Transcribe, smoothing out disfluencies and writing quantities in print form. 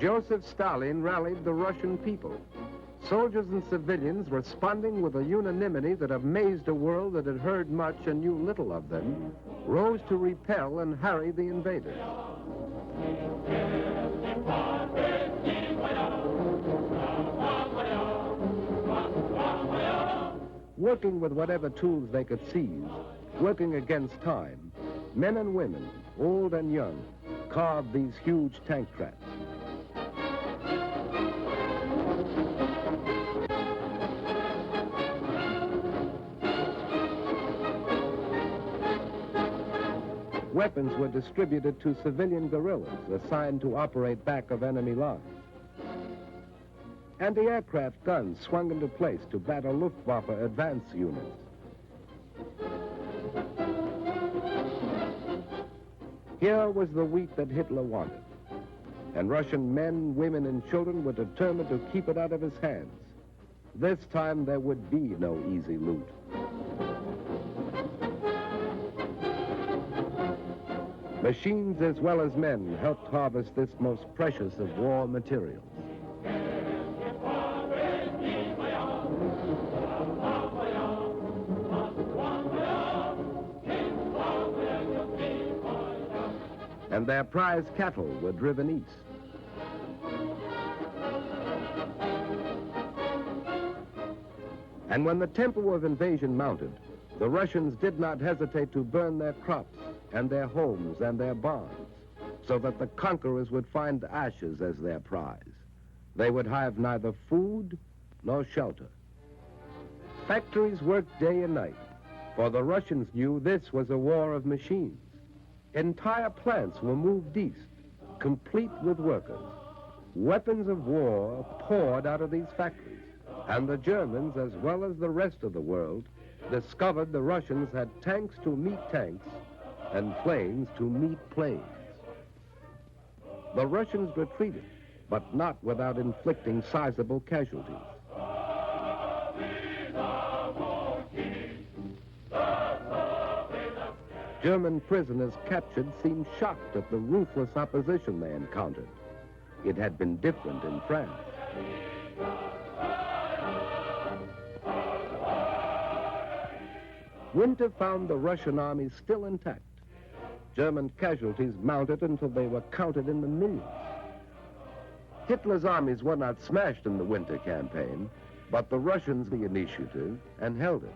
Joseph Stalin rallied the Russian people. Soldiers and civilians, responding with a unanimity that amazed a world that had heard much and knew little of them, rose to repel and harry the invaders. Working with whatever tools they could seize, working against time, men and women, old and young, carved these huge tank traps. Weapons were distributed to civilian guerrillas assigned to operate back of enemy lines. Anti-aircraft guns swung into place to battle Luftwaffe advance units. Here was the wheat that Hitler wanted, and Russian men, women, and children were determined to keep it out of his hands. This time there would be no easy loot. Machines as well as men helped harvest this most precious of war materials. And their prize cattle were driven east. And when the tempo of invasion mounted, the Russians did not hesitate to burn their crops and their homes and their barns, so that the conquerors would find ashes as their prize. They would have neither food nor shelter. Factories worked day and night, for the Russians knew this was a war of machines. Entire plants were moved east, complete with workers. Weapons of war poured out of these factories, and the Germans, as well as the rest of the world, discovered the Russians had tanks to meet tanks and planes to meet planes. The Russians retreated, but not without inflicting sizable casualties. German prisoners captured seemed shocked at the ruthless opposition they encountered. It had been different in France. Winter found the Russian army still intact. German casualties mounted until they were counted in the millions. Hitler's armies were not smashed in the winter campaign, but the Russians the initiative and held it.